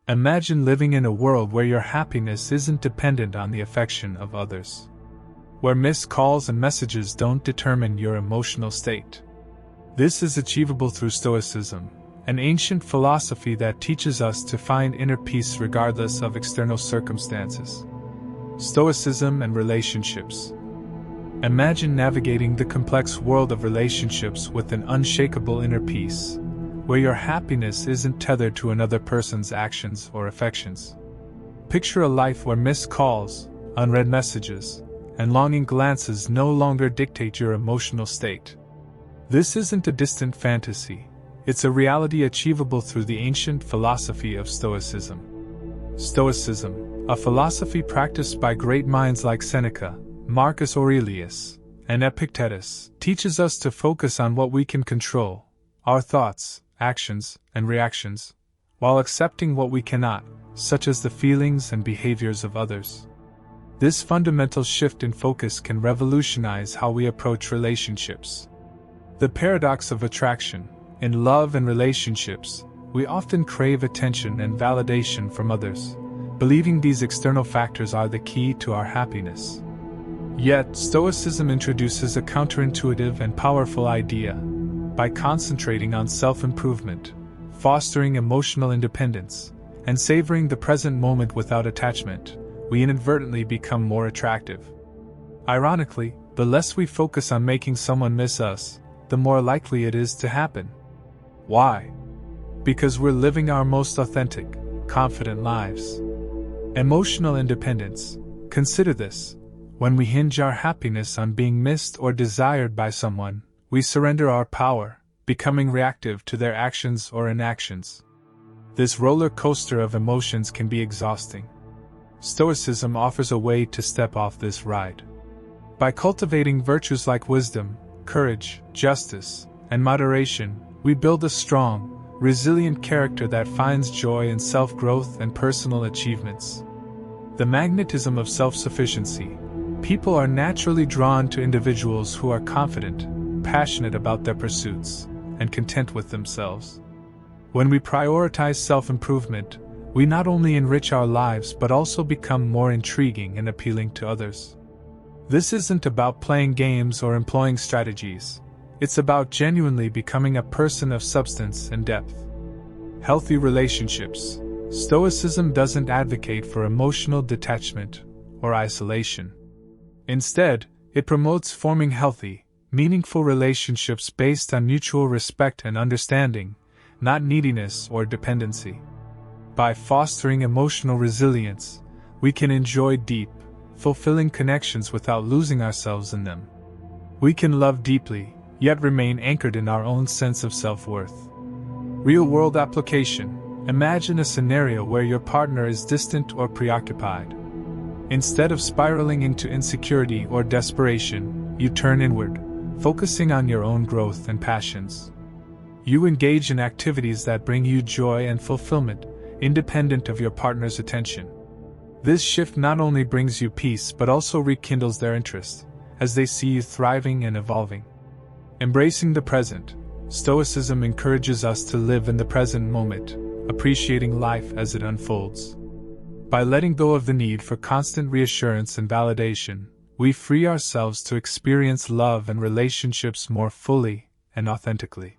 Imagine living in a world where your happiness isn't dependent on the affection of others, where missed calls and messages don't determine your emotional state. This is achievable through Stoicism, an ancient philosophy that teaches us to find inner peace regardless of external circumstances. Stoicism and relationships. Imagine navigating the complex world of relationships with an unshakable inner peace, where your happiness isn't tethered to another person's actions or affections. Picture a life where missed calls, unread messages, and longing glances no longer dictate your emotional state. This isn't a distant fantasy, it's a reality achievable through the ancient philosophy of Stoicism. Stoicism, a philosophy practiced by great minds like Seneca, Marcus Aurelius, and Epictetus, teaches us to focus on what we can control, our thoughts, actions, and reactions, while accepting what we cannot, such as the feelings and behaviors of others. This fundamental shift in focus can revolutionize how we approach relationships. The paradox of attraction. In love and relationships, we often crave attention and validation from others, believing these external factors are the key to our happiness. Yet, Stoicism introduces a counterintuitive and powerful idea. By concentrating on self-improvement, fostering emotional independence, and savoring the present moment without attachment, we inadvertently become more attractive. Ironically, the less we focus on making someone miss us, the more likely it is to happen. Why? Because we're living our most authentic, confident lives. Emotional independence. Consider this. When we hinge our happiness on being missed or desired by someone, we surrender our power, becoming reactive to their actions or inactions. This roller coaster of emotions can be exhausting. Stoicism offers a way to step off this ride. By cultivating virtues like wisdom, courage, justice, and moderation, we build a strong, resilient character that finds joy in self-growth and personal achievements. The magnetism of self-sufficiency. People are naturally drawn to individuals who are confident, passionate about their pursuits, and content with themselves. When we prioritize self-improvement, we not only enrich our lives but also become more intriguing and appealing to others. This isn't about playing games or employing strategies. It's about genuinely becoming a person of substance and depth. Healthy relationships. Stoicism doesn't advocate for emotional detachment or isolation. Instead, it promotes forming healthy, meaningful relationships based on mutual respect and understanding, not neediness or dependency. By fostering emotional resilience, we can enjoy deep, fulfilling connections without losing ourselves in them. We can love deeply, yet remain anchored in our own sense of self-worth. Real-world application. Imagine a scenario where your partner is distant or preoccupied. Instead of spiraling into insecurity or desperation, you turn inward, focusing on your own growth and passions. You engage in activities that bring you joy and fulfillment, independent of your partner's attention. This shift not only brings you peace but also rekindles their interest, as they see you thriving and evolving. Embracing the present. Stoicism encourages us to live in the present moment, appreciating life as it unfolds. By letting go of the need for constant reassurance and validation, we free ourselves to experience love and relationships more fully and authentically.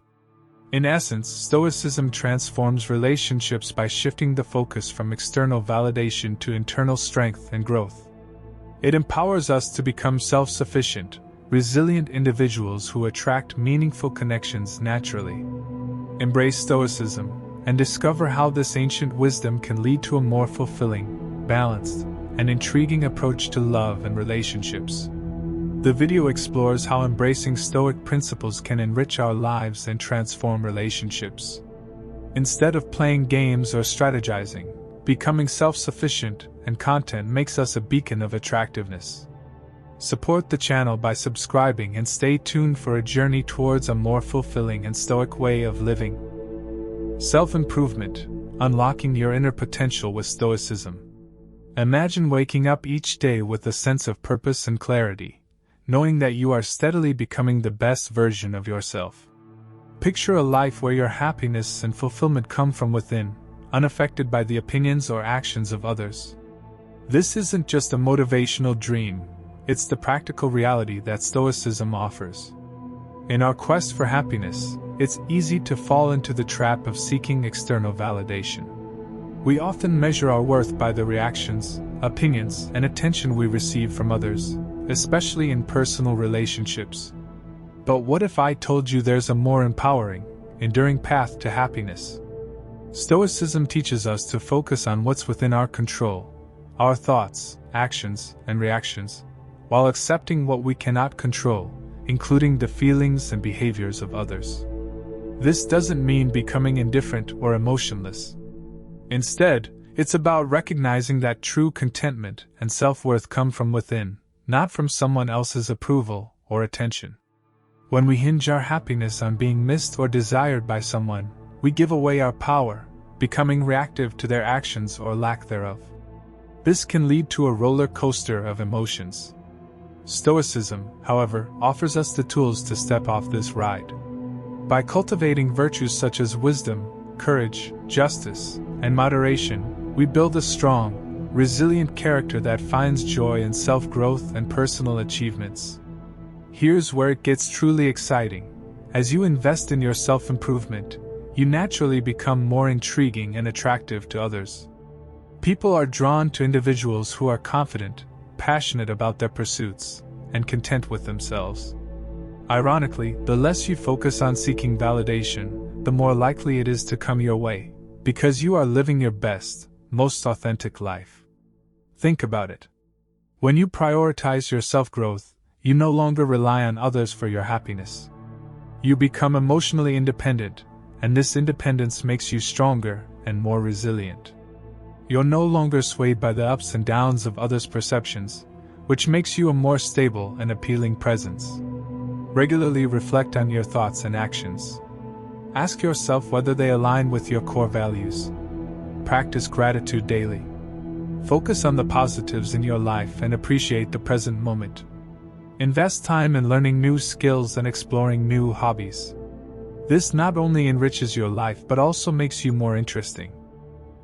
In essence, Stoicism transforms relationships by shifting the focus from external validation to internal strength and growth. It empowers us to become self-sufficient, resilient individuals who attract meaningful connections naturally. Embrace Stoicism and discover how this ancient wisdom can lead to a more fulfilling, balanced, and intriguing approach to love and relationships. The video explores how embracing Stoic principles can enrich our lives and transform relationships. Instead of playing games or strategizing, becoming self-sufficient and content makes us a beacon of attractiveness. Support the channel by subscribing and stay tuned for a journey towards a more fulfilling and Stoic way of living. Self-improvement. Unlocking your inner potential with Stoicism. Imagine waking up each day with a sense of purpose and clarity, knowing that you are steadily becoming the best version of yourself. Picture a life where your happiness and fulfillment come from within, unaffected by the opinions or actions of others. This isn't just a motivational dream, it's the practical reality that Stoicism offers. In our quest for happiness, it's easy to fall into the trap of seeking external validation. We often measure our worth by the reactions, opinions, and attention we receive from others, especially in personal relationships. But what if I told you there's a more empowering, enduring path to happiness? Stoicism teaches us to focus on what's within our control, our thoughts, actions, and reactions, while accepting what we cannot control, including the feelings and behaviors of others. This doesn't mean becoming indifferent or emotionless. Instead, it's about recognizing that true contentment and self-worth come from within, not from someone else's approval or attention. When we hinge our happiness on being missed or desired by someone, we give away our power, becoming reactive to their actions or lack thereof. This can lead to a roller coaster of emotions. Stoicism, however, offers us the tools to step off this ride. By cultivating virtues such as wisdom, courage, justice, and moderation, we build a strong, resilient character that finds joy in self-growth and personal achievements. Here's where it gets truly exciting. As you invest in your self-improvement, you naturally become more intriguing and attractive to others. People are drawn to individuals who are confident, passionate about their pursuits, and content with themselves. Ironically, the less you focus on seeking validation, the more likely it is to come your way, because you are living your best, most authentic life. Think about it. When you prioritize your self-growth, you no longer rely on others for your happiness. You become emotionally independent, and this independence makes you stronger and more resilient. You're no longer swayed by the ups and downs of others' perceptions, which makes you a more stable and appealing presence. Regularly reflect on your thoughts and actions. Ask yourself whether they align with your core values. Practice gratitude daily. Focus on the positives in your life and appreciate the present moment. Invest time in learning new skills and exploring new hobbies. This not only enriches your life but also makes you more interesting.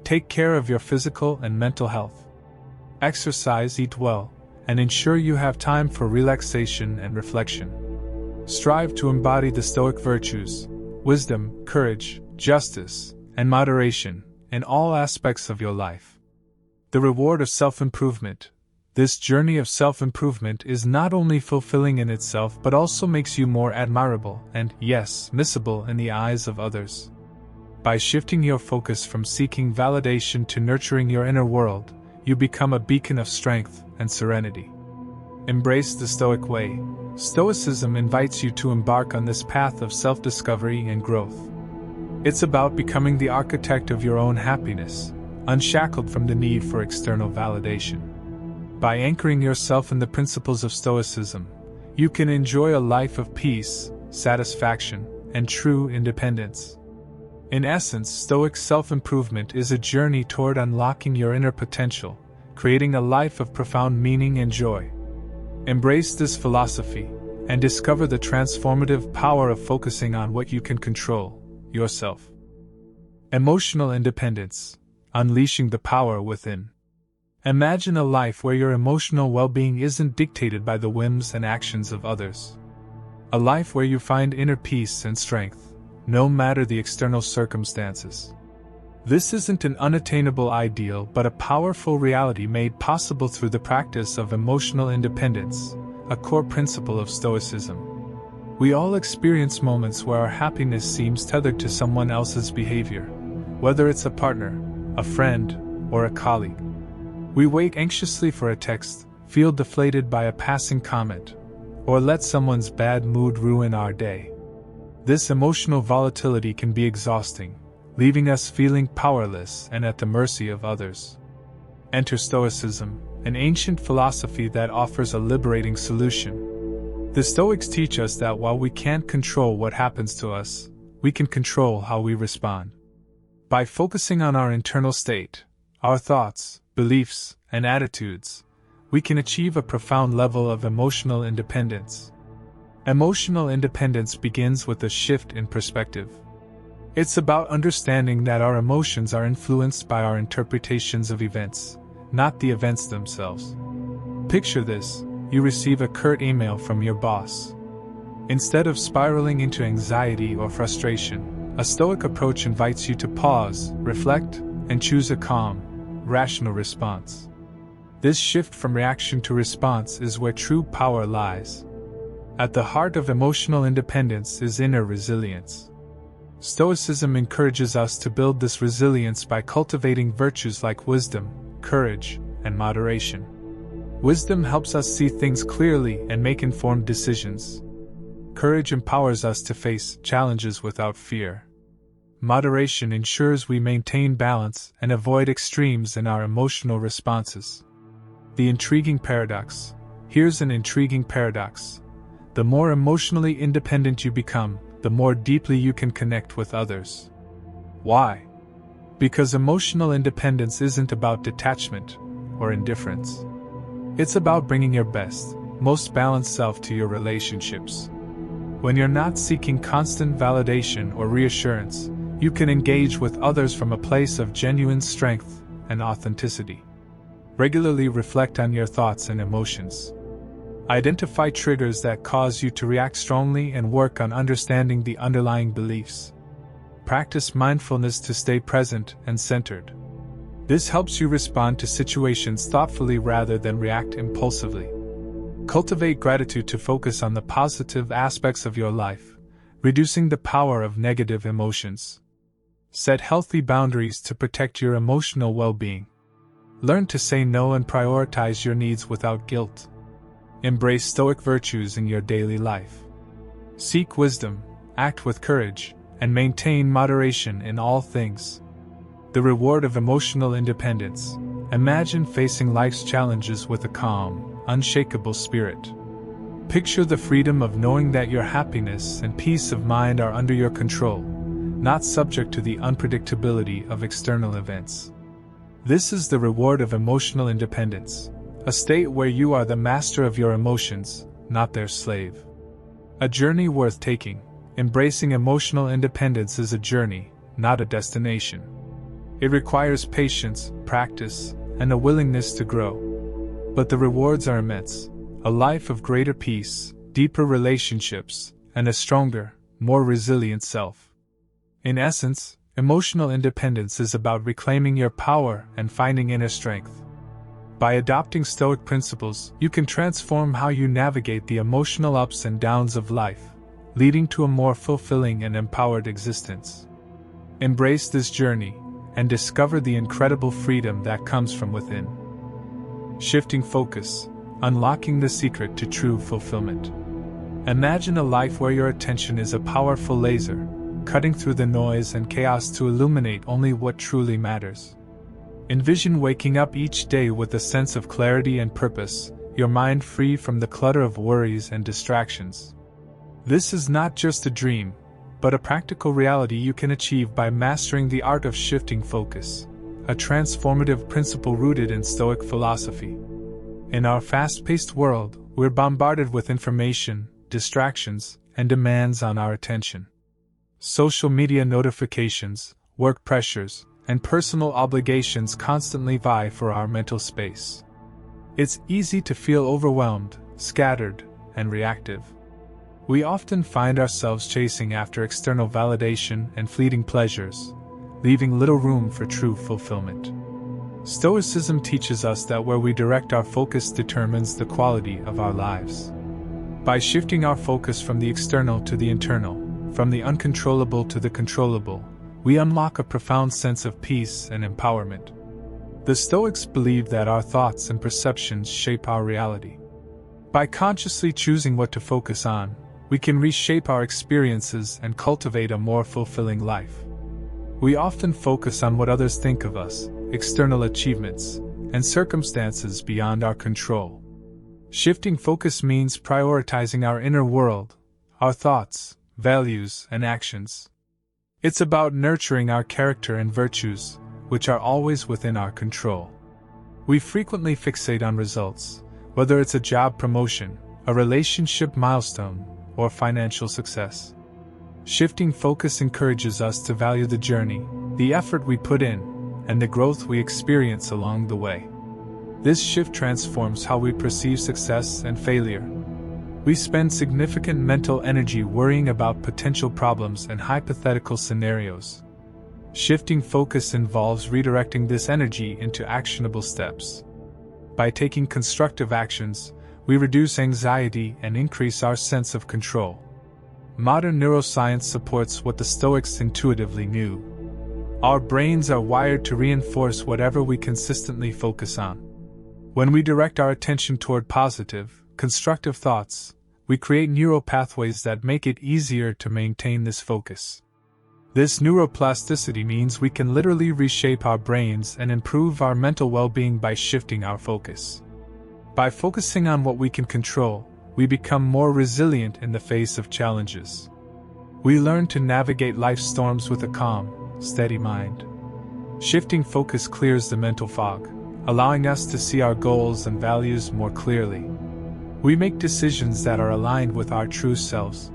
Take care of your physical and mental health. Exercise, eat well, and ensure you have time for relaxation and reflection. Strive to embody the Stoic virtues, wisdom, courage, justice, and moderation in all aspects of your life. The reward of self-improvement. This journey of self-improvement is not only fulfilling in itself but also makes you more admirable and, yes, missable in the eyes of others. By shifting your focus from seeking validation to nurturing your inner world, you become a beacon of strength and serenity. Embrace the Stoic way. Stoicism invites you to embark on this path of self-discovery and growth. It's about becoming the architect of your own happiness, unshackled from the need for external validation. By anchoring yourself in the principles of Stoicism, you can enjoy a life of peace, satisfaction, and true independence. In essence, Stoic self-improvement is a journey toward unlocking your inner potential, creating a life of profound meaning and joy. Embrace this philosophy, and discover the transformative power of focusing on what you can control, yourself. Emotional independence, unleashing the power within. Imagine a life where your emotional well-being isn't dictated by the whims and actions of others. A life where you find inner peace and strength, no matter the external circumstances. This isn't an unattainable ideal but a powerful reality made possible through the practice of emotional independence, a core principle of Stoicism. We all experience moments where our happiness seems tethered to someone else's behavior, whether it's a partner, a friend, or a colleague. We wait anxiously for a text, feel deflated by a passing comment, or let someone's bad mood ruin our day. This emotional volatility can be exhausting, leaving us feeling powerless and at the mercy of others. Enter Stoicism, an ancient philosophy that offers a liberating solution. The Stoics teach us that while we can't control what happens to us, we can control how we respond. By focusing on our internal state, our thoughts, beliefs, and attitudes, we can achieve a profound level of emotional independence. Emotional independence begins with a shift in perspective. It's about understanding that our emotions are influenced by our interpretations of events, not the events themselves. Picture this: you receive a curt email from your boss. Instead of spiraling into anxiety or frustration, a Stoic approach invites you to pause, reflect, and choose a calm, rational response. This shift from reaction to response is where true power lies. At the heart of emotional independence is inner resilience. Stoicism encourages us to build this resilience by cultivating virtues like wisdom, courage, and moderation. Wisdom helps us see things clearly and make informed decisions. Courage empowers us to face challenges without fear. Moderation ensures we maintain balance and avoid extremes in our emotional responses. The intriguing paradox. Here's an intriguing paradox. The more emotionally independent you become, the more deeply you can connect with others. Why? Because emotional independence isn't about detachment or indifference. It's about bringing your best, most balanced self to your relationships. When you're not seeking constant validation or reassurance, you can engage with others from a place of genuine strength and authenticity. Regularly reflect on your thoughts and emotions. Identify triggers that cause you to react strongly and work on understanding the underlying beliefs. Practice mindfulness to stay present and centered. This helps you respond to situations thoughtfully rather than react impulsively. Cultivate gratitude to focus on the positive aspects of your life, reducing the power of negative emotions. Set healthy boundaries to protect your emotional well-being. Learn to say no and prioritize your needs without guilt. Embrace Stoic virtues in your daily life. Seek wisdom, act with courage, and maintain moderation in all things. The reward of emotional independence. Imagine facing life's challenges with a calm, unshakable spirit. Picture the freedom of knowing that your happiness and peace of mind are under your control, not subject to the unpredictability of external events. This is the reward of emotional independence. A state where you are the master of your emotions, not their slave. A journey worth taking. Embracing emotional independence is a journey, not a destination. It requires patience, practice, and a willingness to grow. But the rewards are immense: a life of greater peace, deeper relationships, and a stronger, more resilient self. In essence, emotional independence is about reclaiming your power and finding inner strength. By adopting Stoic principles, you can transform how you navigate the emotional ups and downs of life, leading to a more fulfilling and empowered existence. Embrace this journey and discover the incredible freedom that comes from within. Shifting focus, unlocking the secret to true fulfillment. Imagine a life where your attention is a powerful laser, cutting through the noise and chaos to illuminate only what truly matters. Envision waking up each day with a sense of clarity and purpose, your mind free from the clutter of worries and distractions. This is not just a dream, but a practical reality you can achieve by mastering the art of shifting focus, a transformative principle rooted in Stoic philosophy. In our fast-paced world, we're bombarded with information, distractions, and demands on our attention. Social media notifications, work pressures, and personal obligations constantly vie for our mental space. It's easy to feel overwhelmed, scattered, and reactive. We often find ourselves chasing after external validation and fleeting pleasures, leaving little room for true fulfillment. Stoicism teaches us that where we direct our focus determines the quality of our lives. By shifting our focus from the external to the internal, from the uncontrollable to the controllable, we unlock a profound sense of peace and empowerment. The Stoics believe that our thoughts and perceptions shape our reality. By consciously choosing what to focus on, we can reshape our experiences and cultivate a more fulfilling life. We often focus on what others think of us, external achievements, and circumstances beyond our control. Shifting focus means prioritizing our inner world, our thoughts, values, and actions. It's about nurturing our character and virtues, which are always within our control. We frequently fixate on results, whether it's a job promotion, a relationship milestone, or financial success. Shifting focus encourages us to value the journey, the effort we put in, and the growth we experience along the way. This shift transforms how we perceive success and failure. We spend significant mental energy worrying about potential problems and hypothetical scenarios. Shifting focus involves redirecting this energy into actionable steps. By taking constructive actions, we reduce anxiety and increase our sense of control. Modern neuroscience supports what the Stoics intuitively knew. Our brains are wired to reinforce whatever we consistently focus on. When we direct our attention toward positive, constructive thoughts, we create neural pathways that make it easier to maintain this focus. This neuroplasticity means we can literally reshape our brains and improve our mental well-being by shifting our focus. By focusing on what we can control, we become more resilient in the face of challenges. We learn to navigate life's storms with a calm, steady mind. Shifting focus clears the mental fog, allowing us to see our goals and values more clearly. We make decisions that are aligned with our true selves.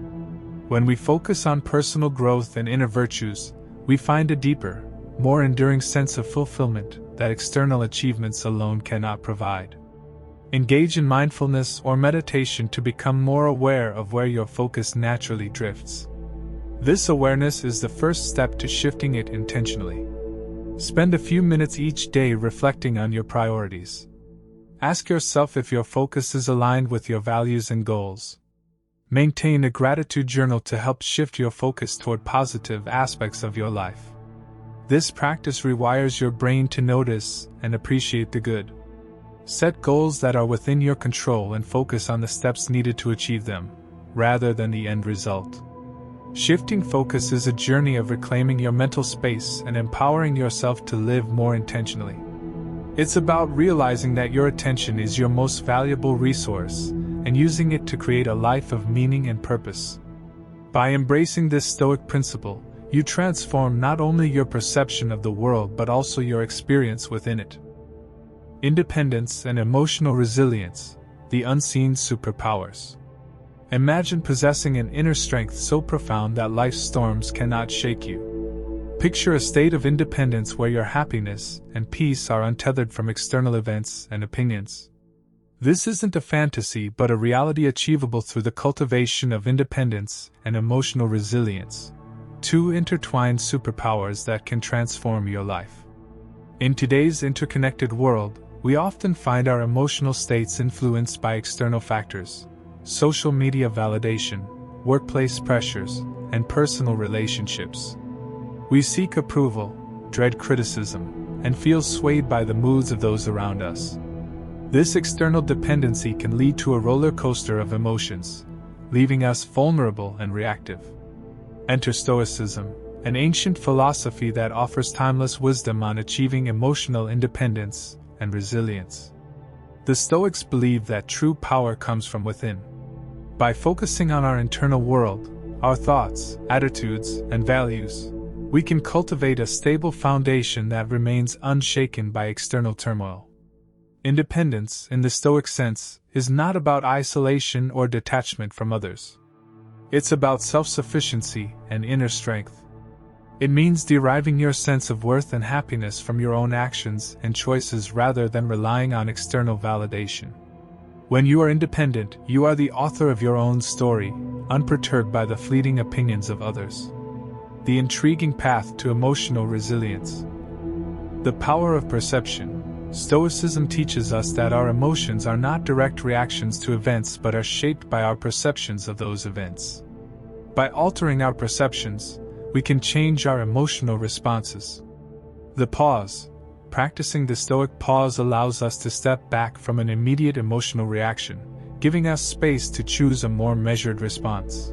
When we focus on personal growth and inner virtues, we find a deeper, more enduring sense of fulfillment that external achievements alone cannot provide. Engage in mindfulness or meditation to become more aware of where your focus naturally drifts. This awareness is the first step to shifting it intentionally. Spend a few minutes each day reflecting on your priorities. Ask yourself if your focus is aligned with your values and goals. Maintain a gratitude journal to help shift your focus toward positive aspects of your life. This practice rewires your brain to notice and appreciate the good. Set goals that are within your control and focus on the steps needed to achieve them, rather than the end result. Shifting focus is a journey of reclaiming your mental space and empowering yourself to live more intentionally. It's about realizing that your attention is your most valuable resource and using it to create a life of meaning and purpose. By embracing this Stoic principle, you transform not only your perception of the world but also your experience within it. Independence and emotional resilience, the unseen superpowers. Imagine possessing an inner strength so profound that life's storms cannot shake you. Picture a state of independence where your happiness and peace are untethered from external events and opinions. This isn't a fantasy but a reality achievable through the cultivation of independence and emotional resilience, two intertwined superpowers that can transform your life. In today's interconnected world, we often find our emotional states influenced by external factors. Social media validation, workplace pressures, and personal relationships. We seek approval, dread criticism, and feel swayed by the moods of those around us. This external dependency can lead to a roller coaster of emotions, leaving us vulnerable and reactive. Enter Stoicism, an ancient philosophy that offers timeless wisdom on achieving emotional independence and resilience. The Stoics believe that true power comes from within. By focusing on our internal world, our thoughts, attitudes, and values, we can cultivate a stable foundation that remains unshaken by external turmoil. Independence, in the Stoic sense, is not about isolation or detachment from others. It's about self-sufficiency and inner strength. It means deriving your sense of worth and happiness from your own actions and choices rather than relying on external validation. When you are independent, you are the author of your own story, unperturbed by the fleeting opinions of others. The intriguing path to emotional resilience. The power of perception. Stoicism teaches us that our emotions are not direct reactions to events but are shaped by our perceptions of those events. By altering our perceptions, we can change our emotional responses. The pause. Practicing the Stoic pause allows us to step back from an immediate emotional reaction, giving us space to choose a more measured response.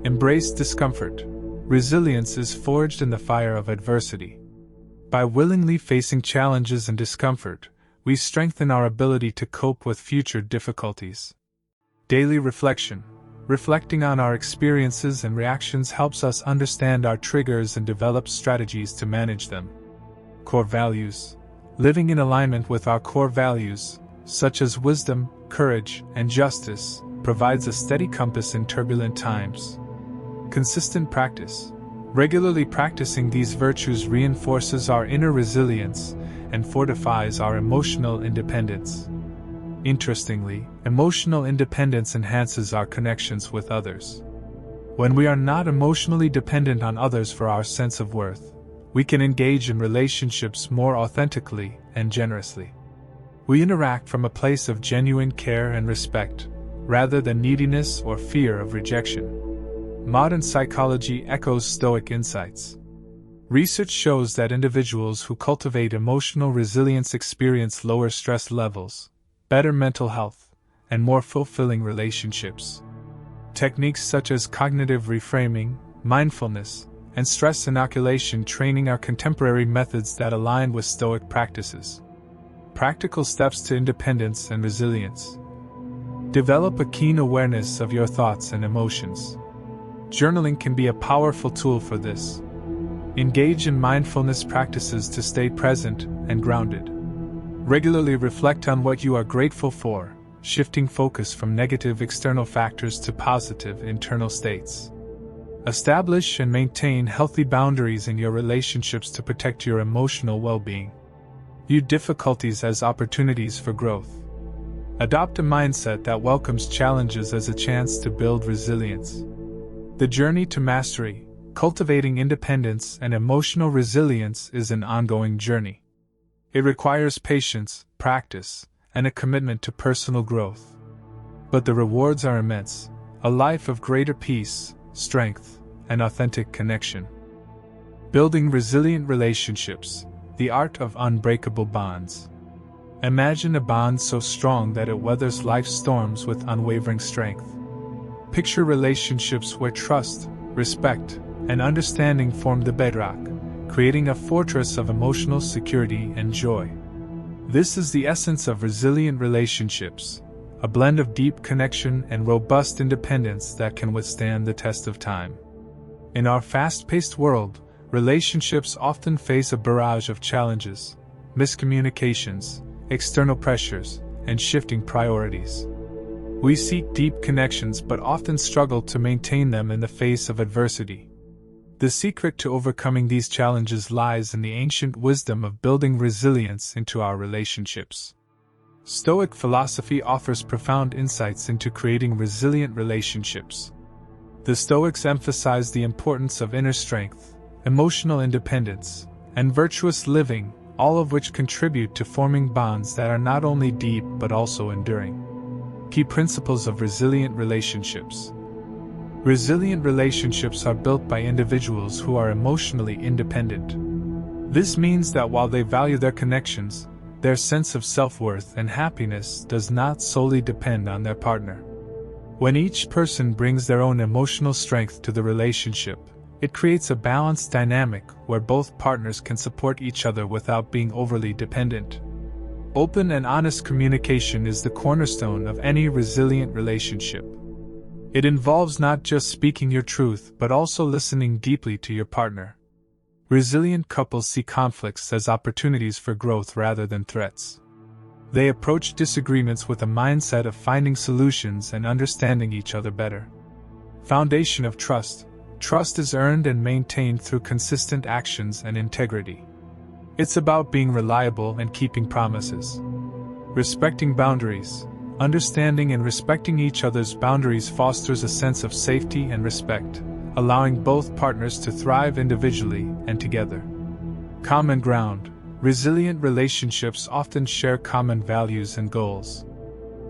Embrace discomfort. Resilience is forged in the fire of adversity. By willingly facing challenges and discomfort, we strengthen our ability to cope with future difficulties. Daily reflection. Reflecting on our experiences and reactions helps us understand our triggers and develop strategies to manage them. Core values. Living in alignment with our core values, such as wisdom, courage, and justice, provides a steady compass in turbulent times. Consistent practice. Regularly practicing these virtues reinforces our inner resilience and fortifies our emotional independence. Interestingly, emotional independence enhances our connections with others. When we are not emotionally dependent on others for our sense of worth, we can engage in relationships more authentically and generously. We interact from a place of genuine care and respect, rather than neediness or fear of rejection. Modern psychology echoes Stoic insights. Research shows that individuals who cultivate emotional resilience experience lower stress levels, better mental health, and more fulfilling relationships. Techniques such as cognitive reframing, mindfulness, and stress inoculation training are contemporary methods that align with Stoic practices. Practical steps to independence and resilience. Develop a keen awareness of your thoughts and emotions. Journaling can be a powerful tool for this. Engage in mindfulness practices to stay present and grounded. Regularly reflect on what you are grateful for, shifting focus from negative external factors to positive internal states. Establish and maintain healthy boundaries in your relationships to protect your emotional well-being. View difficulties as opportunities for growth. Adopt a mindset that welcomes challenges as a chance to build resilience. The journey to mastery, cultivating independence and emotional resilience, is an ongoing journey. It requires patience, practice, and a commitment to personal growth. But the rewards are immense: a life of greater peace, strength, and authentic connection. Building resilient relationships, the art of unbreakable bonds. Imagine a bond so strong that it weathers life's storms with unwavering strength. Picture relationships where trust, respect, and understanding form the bedrock, creating a fortress of emotional security and joy. This is the essence of resilient relationships, a blend of deep connection and robust independence that can withstand the test of time. In our fast-paced world, relationships often face a barrage of challenges, miscommunications, external pressures, and shifting priorities. We seek deep connections but often struggle to maintain them in the face of adversity. The secret to overcoming these challenges lies in the ancient wisdom of building resilience into our relationships. Stoic philosophy offers profound insights into creating resilient relationships. The Stoics emphasize the importance of inner strength, emotional independence, and virtuous living, all of which contribute to forming bonds that are not only deep but also enduring. Key principles of resilient relationships. Resilient relationships are built by individuals who are emotionally independent. This means that while they value their connections, their sense of self-worth and happiness does not solely depend on their partner. When each person brings their own emotional strength to the relationship, it creates a balanced dynamic where both partners can support each other without being overly dependent. Open and honest communication is the cornerstone of any resilient relationship. It involves not just speaking your truth but also listening deeply to your partner. Resilient couples see conflicts as opportunities for growth rather than threats. They approach disagreements with a mindset of finding solutions and understanding each other better. Foundation of trust. Trust is earned and maintained through consistent actions and integrity. It's about being reliable and keeping promises. Respecting boundaries. Understanding and respecting each other's boundaries fosters a sense of safety and respect, allowing both partners to thrive individually and together. Common ground. Resilient relationships often share common values and goals.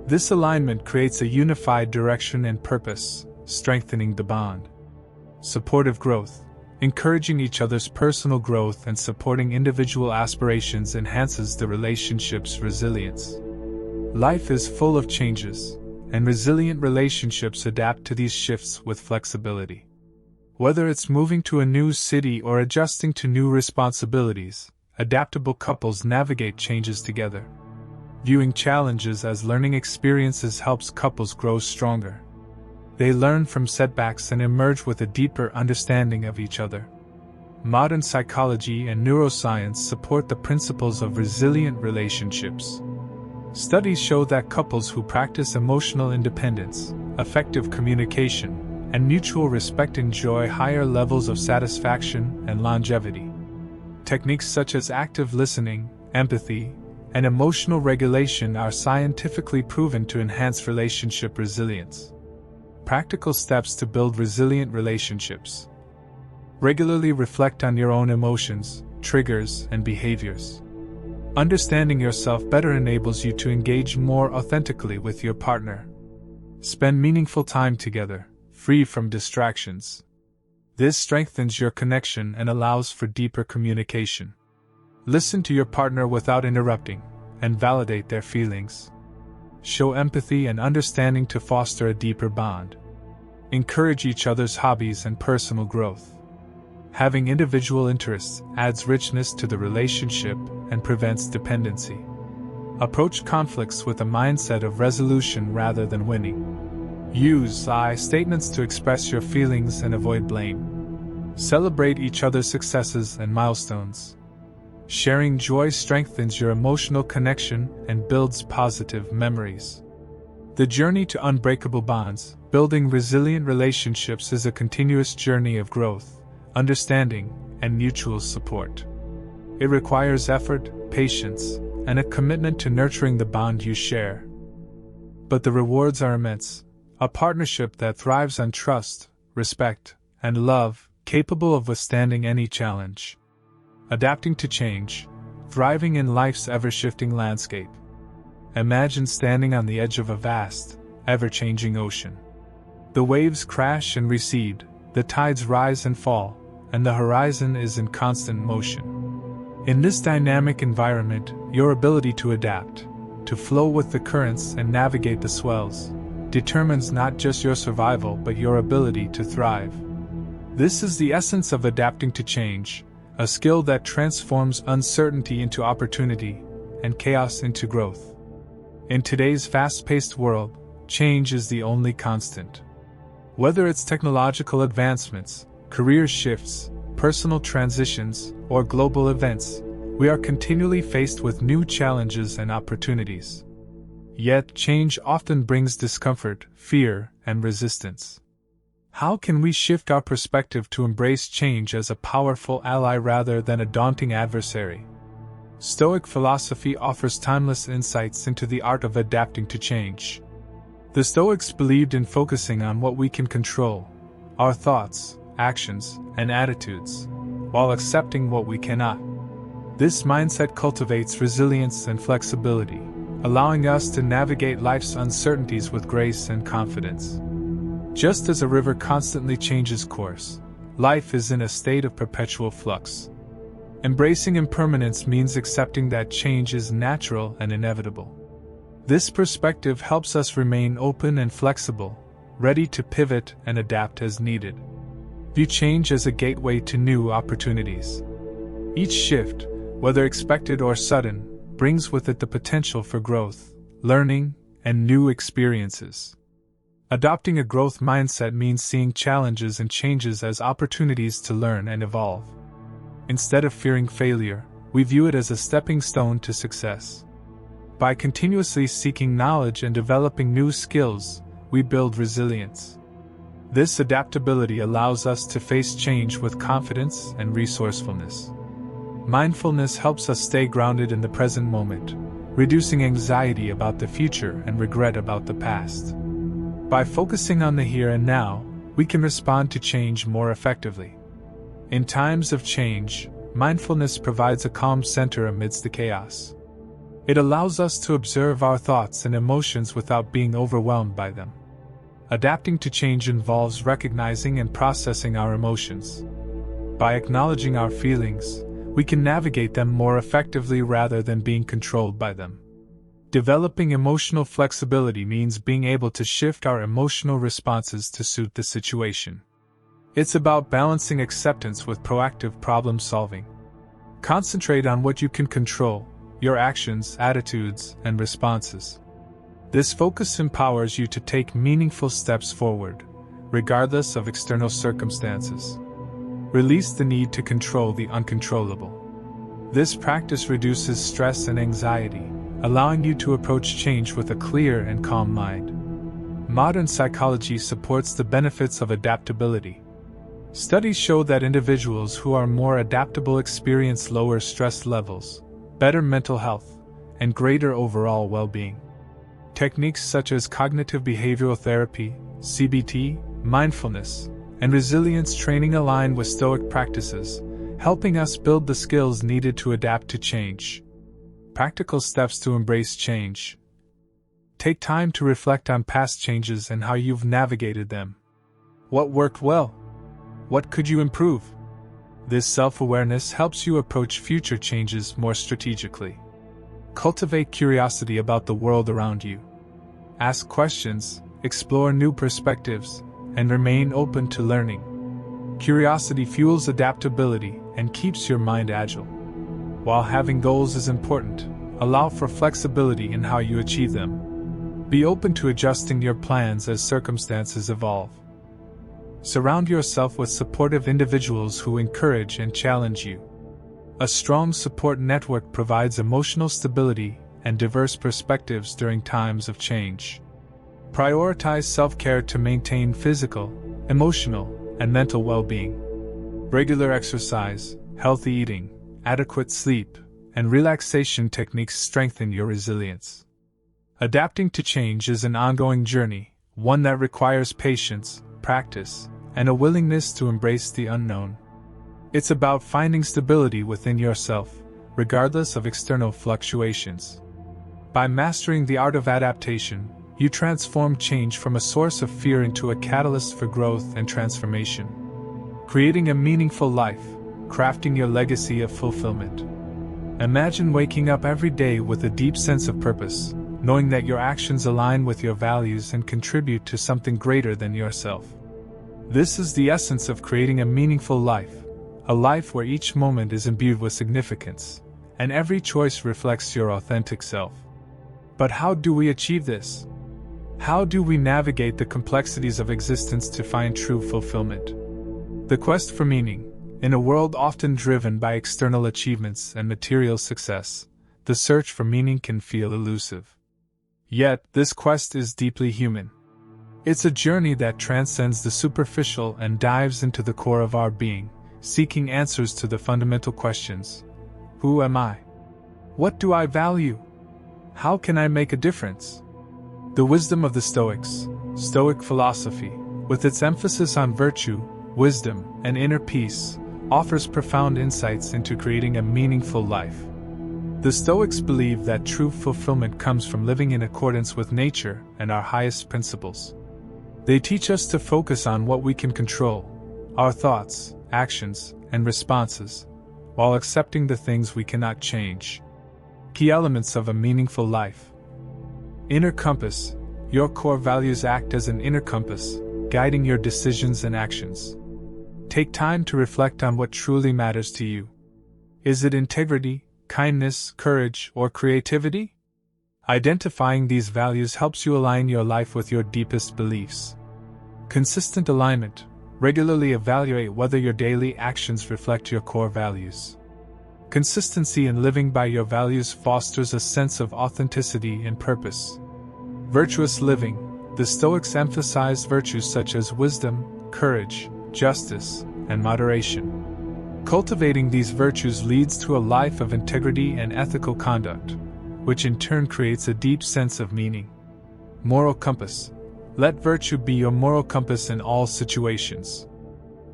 This alignment creates a unified direction and purpose, strengthening the bond. Supportive growth. Encouraging each other's personal growth and supporting individual aspirations enhances the relationship's resilience. Life is full of changes, and resilient relationships adapt to these shifts with flexibility. Whether it's moving to a new city or adjusting to new responsibilities, adaptable couples navigate changes together. Viewing challenges as learning experiences helps couples grow stronger. They learn from setbacks and emerge with a deeper understanding of each other. Modern psychology and neuroscience support the principles of resilient relationships. Studies show that couples who practice emotional independence, effective communication, and mutual respect enjoy higher levels of satisfaction and longevity. Techniques such as active listening, empathy, and emotional regulation are scientifically proven to enhance relationship resilience. Practical steps to build resilient relationships. Regularly reflect on your own emotions, triggers, and behaviors. Understanding yourself better enables you to engage more authentically with your partner. Spend meaningful time together, free from distractions. This strengthens your connection and allows for deeper communication. Listen to your partner without interrupting, and validate their feelings. Show empathy and understanding to foster a deeper bond. Encourage each other's hobbies and personal growth. Having individual interests adds richness to the relationship and prevents dependency. Approach conflicts with a mindset of resolution rather than winning. Use I statements to express your feelings and avoid blame. Celebrate each other's successes and milestones. Sharing joy strengthens your emotional connection and builds positive memories. The journey to unbreakable bonds, building resilient relationships, is a continuous journey of growth, understanding, and mutual support. It requires effort, patience, and a commitment to nurturing the bond you share. But the rewards are immense. A partnership that thrives on trust, respect, and love, capable of withstanding any challenge. Adapting to change, thriving in life's ever-shifting landscape. Imagine standing on the edge of a vast, ever-changing ocean. The waves crash and recede, the tides rise and fall, and the horizon is in constant motion. In this dynamic environment, your ability to adapt, to flow with the currents and navigate the swells, determines not just your survival but your ability to thrive. This is the essence of adapting to change, a skill that transforms uncertainty into opportunity and chaos into growth. In today's fast-paced world, change is the only constant. Whether it's technological advancements, career shifts, personal transitions, or global events, we are continually faced with new challenges and opportunities. Yet, change often brings discomfort, fear, and resistance. How can we shift our perspective to embrace change as a powerful ally rather than a daunting adversary? Stoic philosophy offers timeless insights into the art of adapting to change. The Stoics believed in focusing on what we can control, our thoughts, actions, and attitudes, while accepting what we cannot. This mindset cultivates resilience and flexibility, allowing us to navigate life's uncertainties with grace and confidence. Just as a river constantly changes course, life is in a state of perpetual flux. Embracing impermanence means accepting that change is natural and inevitable. This perspective helps us remain open and flexible, ready to pivot and adapt as needed. View change as a gateway to new opportunities. Each shift, whether expected or sudden, brings with it the potential for growth, learning, and new experiences. Adopting a growth mindset means seeing challenges and changes as opportunities to learn and evolve. Instead of fearing failure, we view it as a stepping stone to success. By continuously seeking knowledge and developing new skills, we build resilience. This adaptability allows us to face change with confidence and resourcefulness. Mindfulness helps us stay grounded in the present moment, reducing anxiety about the future and regret about the past. By focusing on the here and now, we can respond to change more effectively. In times of change, mindfulness provides a calm center amidst the chaos. It allows us to observe our thoughts and emotions without being overwhelmed by them. Adapting to change involves recognizing and processing our emotions. By acknowledging our feelings, we can navigate them more effectively rather than being controlled by them. Developing emotional flexibility means being able to shift our emotional responses to suit the situation. It's about balancing acceptance with proactive problem solving. Concentrate on what you can control, your actions, attitudes, and responses. This focus empowers you to take meaningful steps forward, regardless of external circumstances. Release the need to control the uncontrollable. This practice reduces stress and anxiety, allowing you to approach change with a clear and calm mind. Modern psychology supports the benefits of adaptability. Studies show that individuals who are more adaptable experience lower stress levels, better mental health, and greater overall well-being. Techniques such as cognitive behavioral therapy, CBT, mindfulness, and resilience training align with Stoic practices, helping us build the skills needed to adapt to change. Practical steps to embrace change. Take time to reflect on past changes and how you've navigated them. What worked well? What could you improve? This self-awareness helps you approach future changes more strategically. Cultivate curiosity about the world around you. Ask questions, explore new perspectives, and remain open to learning. Curiosity fuels adaptability and keeps your mind agile. While having goals is important, allow for flexibility in how you achieve them. Be open to adjusting your plans as circumstances evolve. Surround yourself with supportive individuals who encourage and challenge you. A strong support network provides emotional stability and diverse perspectives during times of change. Prioritize self-care to maintain physical, emotional, and mental well-being. Regular exercise, healthy eating, adequate sleep, and relaxation techniques strengthen your resilience. Adapting to change is an ongoing journey, one that requires patience, practice, and a willingness to embrace the unknown. It's about finding stability within yourself, regardless of external fluctuations. By mastering the art of adaptation, you transform change from a source of fear into a catalyst for growth and transformation. Creating a meaningful life, crafting your legacy of fulfillment. Imagine waking up every day with a deep sense of purpose, knowing that your actions align with your values and contribute to something greater than yourself. This is the essence of creating a meaningful life, a life where each moment is imbued with significance, and every choice reflects your authentic self. But how do we achieve this? How do we navigate the complexities of existence to find true fulfillment? The quest for meaning. In a world often driven by external achievements and material success, the search for meaning can feel elusive. Yet, this quest is deeply human. It's a journey that transcends the superficial and dives into the core of our being, seeking answers to the fundamental questions. Who am I? What do I value? How can I make a difference? The wisdom of the Stoics, Stoic philosophy, with its emphasis on virtue, wisdom, and inner peace, offers profound insights into creating a meaningful life. The Stoics believe that true fulfillment comes from living in accordance with nature and our highest principles. They teach us to focus on what we can control, our thoughts, actions, and responses, while accepting the things we cannot change. Key elements of a meaningful life. Inner compass. Your core values act as an inner compass, guiding your decisions and actions. Take time to reflect on what truly matters to you. Is it integrity, kindness, courage, or creativity? Identifying these values helps you align your life with your deepest beliefs. Consistent alignment. Regularly evaluate whether your daily actions reflect your core values. Consistency in living by your values fosters a sense of authenticity and purpose. Virtuous living. The Stoics emphasize virtues such as wisdom, courage, justice, and moderation. Cultivating these virtues leads to a life of integrity and ethical conduct, which in turn creates a deep sense of meaning. Moral compass. Let virtue be your moral compass in all situations.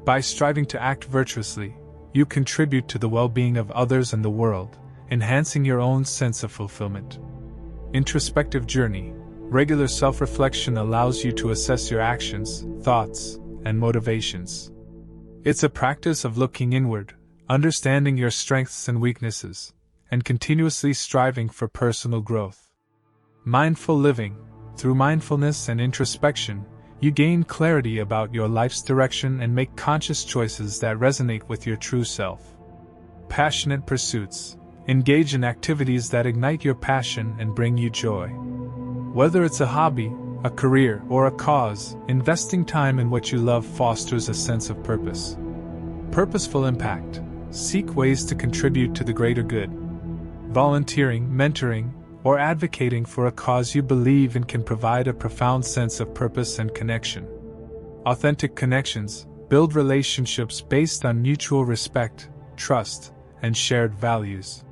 By striving to act virtuously, you contribute to the well-being of others and the world, enhancing your own sense of fulfillment. Introspective journey. Regular self-reflection allows you to assess your actions, thoughts, and motivations. It's a practice of looking inward, understanding your strengths and weaknesses, and continuously striving for personal growth. Mindful living. Through mindfulness and introspection, you gain clarity about your life's direction and make conscious choices that resonate with your true self. Passionate pursuits. Engage in activities that ignite your passion and bring you joy. Whether it's a hobby, a career, or a cause, investing time in what you love fosters a sense of purpose. Purposeful impact. Seek ways to contribute to the greater good. Volunteering, mentoring, or advocating for a cause you believe in can provide a profound sense of purpose and connection. Authentic connections build relationships based on mutual respect, trust, and shared values.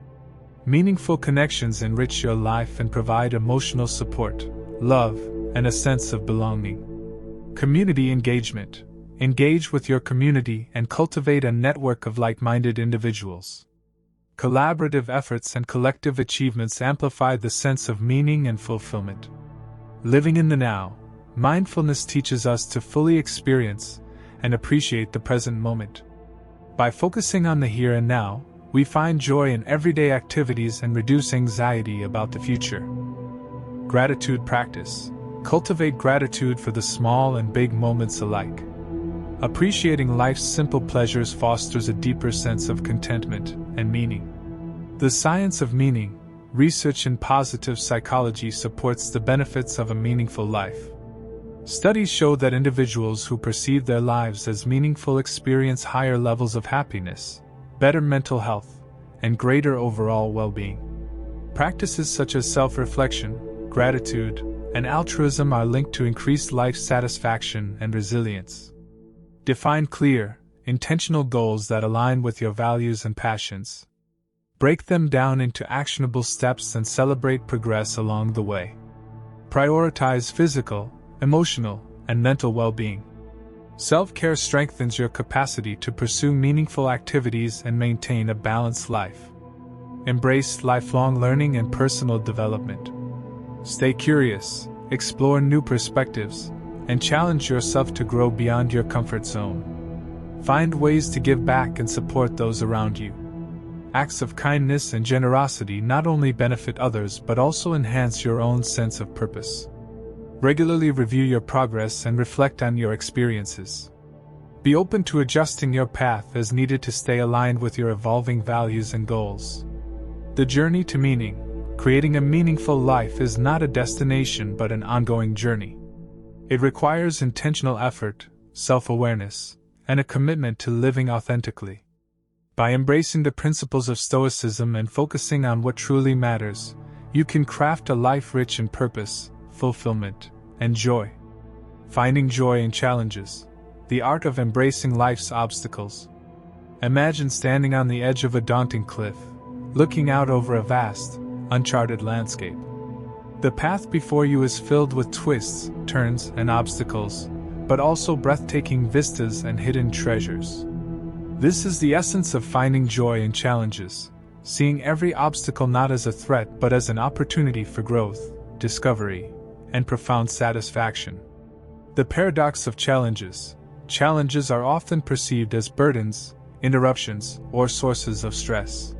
Meaningful connections enrich your life and provide emotional support, love, and a sense of belonging. Community engagement. Engage with your community and cultivate a network of like-minded individuals. Collaborative efforts and collective achievements amplify the sense of meaning and fulfillment. Living in the now, mindfulness teaches us to fully experience and appreciate the present moment. By focusing on the here and now, we find joy in everyday activities and reduce anxiety about the future. Gratitude practice. Cultivate gratitude for the small and big moments alike. Appreciating life's simple pleasures fosters a deeper sense of contentment and meaning. The science of meaning, research in positive psychology supports the benefits of a meaningful life. Studies show that individuals who perceive their lives as meaningful experience higher levels of happiness, better mental health, and greater overall well-being. Practices such as self-reflection, gratitude, and altruism are linked to increased life satisfaction and resilience. Define clear, intentional goals that align with your values and passions. Break them down into actionable steps and celebrate progress along the way. Prioritize physical, emotional, and mental well-being. Self-care strengthens your capacity to pursue meaningful activities and maintain a balanced life. Embrace lifelong learning and personal development. Stay curious, explore new perspectives, and challenge yourself to grow beyond your comfort zone. Find ways to give back and support those around you. Acts of kindness and generosity not only benefit others but also enhance your own sense of purpose. Regularly review your progress and reflect on your experiences. Be open to adjusting your path as needed to stay aligned with your evolving values and goals. The journey to meaning, creating a meaningful life, is not a destination but an ongoing journey. It requires intentional effort, self-awareness, and a commitment to living authentically. By embracing the principles of Stoicism and focusing on what truly matters, you can craft a life rich in purpose, fulfillment, and joy. Finding joy in challenges. The art of embracing life's obstacles. Imagine standing on the edge of a daunting cliff, looking out over a vast, uncharted landscape. The path before you is filled with twists, turns, and obstacles, but also breathtaking vistas and hidden treasures. This is the essence of finding joy in challenges, seeing every obstacle not as a threat but as an opportunity for growth, discovery, and profound satisfaction. The paradox of challenges. Challenges are often perceived as burdens, interruptions, or sources of stress.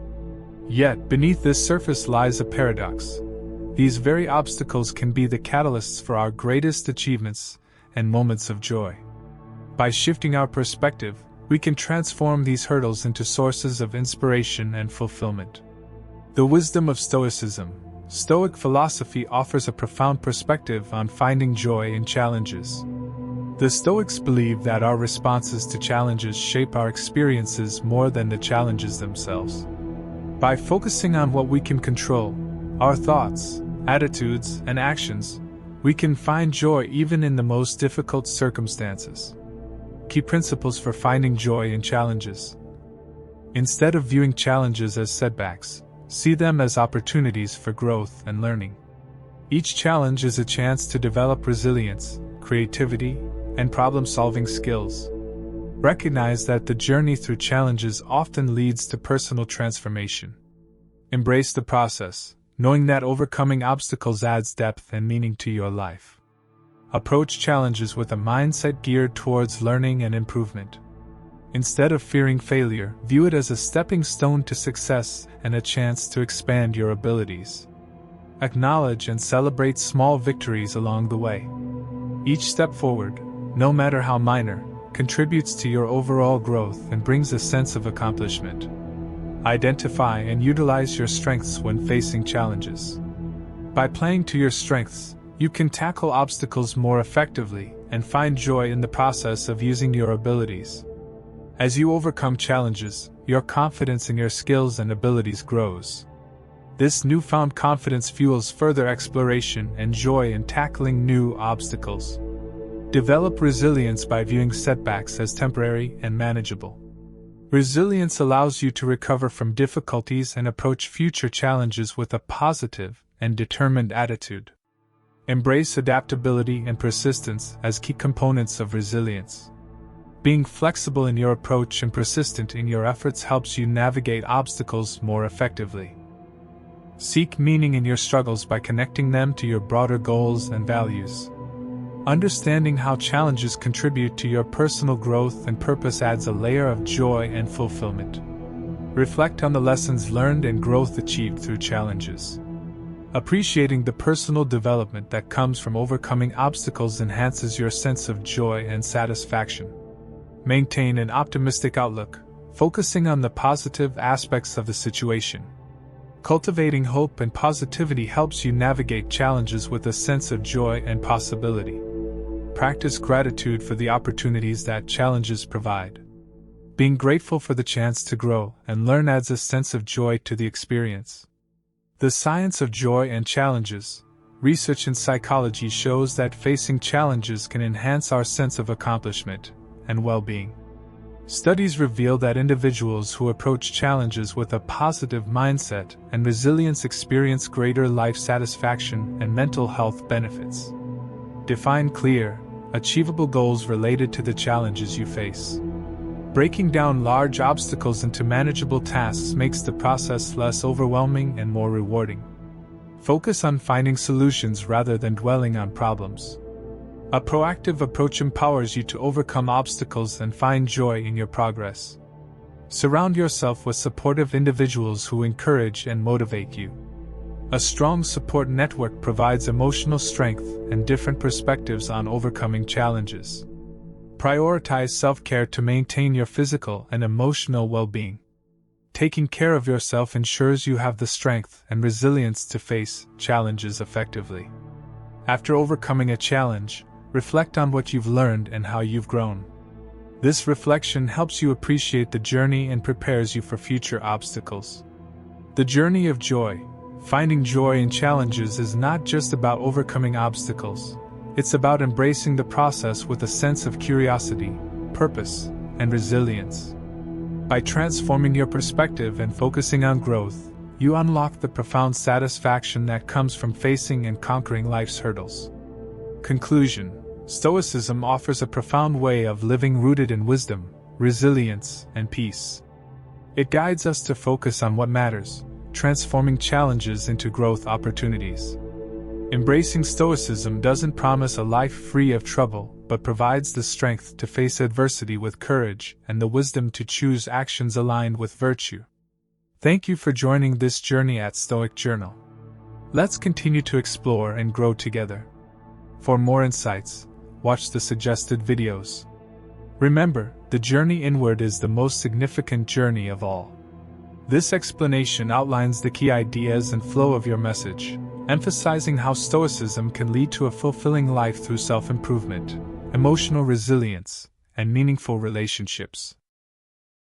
Yet, beneath this surface lies a paradox. These very obstacles can be the catalysts for our greatest achievements and moments of joy. By shifting our perspective, we can transform these hurdles into sources of inspiration and fulfillment. The wisdom of Stoicism. Stoic philosophy offers a profound perspective on finding joy in challenges. The Stoics believe that our responses to challenges shape our experiences more than the challenges themselves. By focusing on what we can control, our thoughts, attitudes, and actions, we can find joy even in the most difficult circumstances. Key principles for finding joy in challenges. Instead of viewing challenges as setbacks, see them as opportunities for growth and learning. Each challenge is a chance to develop resilience, creativity, and problem-solving skills. Recognize that the journey through challenges often leads to personal transformation. Embrace the process, knowing that overcoming obstacles adds depth and meaning to your life. Approach challenges with a mindset geared towards learning and improvement. Instead of fearing failure, view it as a stepping stone to success and a chance to expand your abilities. Acknowledge and celebrate small victories along the way. Each step forward, no matter how minor, contributes to your overall growth and brings a sense of accomplishment. Identify and utilize your strengths when facing challenges. By playing to your strengths, you can tackle obstacles more effectively and find joy in the process of using your abilities. As you overcome challenges, your confidence in your skills and abilities grows. This newfound confidence fuels further exploration and joy in tackling new obstacles. Develop resilience by viewing setbacks as temporary and manageable. Resilience allows you to recover from difficulties and approach future challenges with a positive and determined attitude. Embrace adaptability and persistence as key components of resilience. Being flexible in your approach and persistent in your efforts helps you navigate obstacles more effectively. Seek meaning in your struggles by connecting them to your broader goals and values. Understanding how challenges contribute to your personal growth and purpose adds a layer of joy and fulfillment. Reflect on the lessons learned and growth achieved through challenges. Appreciating the personal development that comes from overcoming obstacles enhances your sense of joy and satisfaction. Maintain an optimistic outlook, focusing on the positive aspects of the situation. Cultivating hope and positivity helps you navigate challenges with a sense of joy and possibility. Practice gratitude for the opportunities that challenges provide. Being grateful for the chance to grow and learn adds a sense of joy to the experience. The science of joy and challenges. Research in psychology shows that facing challenges can enhance our sense of accomplishment and well-being. Studies reveal that individuals who approach challenges with a positive mindset and resilience experience greater life satisfaction and mental health benefits. Define clear, achievable goals related to the challenges you face. Breaking down large obstacles into manageable tasks makes the process less overwhelming and more rewarding. Focus on finding solutions rather than dwelling on problems. A proactive approach empowers you to overcome obstacles and find joy in your progress. Surround yourself with supportive individuals who encourage and motivate you. A strong support network provides emotional strength and different perspectives on overcoming challenges. Prioritize self-care to maintain your physical and emotional well-being. Taking care of yourself ensures you have the strength and resilience to face challenges effectively. After overcoming a challenge, reflect on what you've learned and how you've grown. This reflection helps you appreciate the journey and prepares you for future obstacles. The journey of joy. Finding joy in challenges is not just about overcoming obstacles. It's about embracing the process with a sense of curiosity, purpose, and resilience. By transforming your perspective and focusing on growth, you unlock the profound satisfaction that comes from facing and conquering life's hurdles. Conclusion: Stoicism offers a profound way of living rooted in wisdom, resilience, and peace. It guides us to focus on what matters, transforming challenges into growth opportunities. Embracing Stoicism doesn't promise a life free of trouble, but provides the strength to face adversity with courage and the wisdom to choose actions aligned with virtue. Thank you for joining this journey at Stoic Journal. Let's continue to explore and grow together. For more insights, watch the suggested videos. Remember, the journey inward is the most significant journey of all. This explanation outlines the key ideas and flow of your message, emphasizing how Stoicism can lead to a fulfilling life through self-improvement, emotional resilience, and meaningful relationships.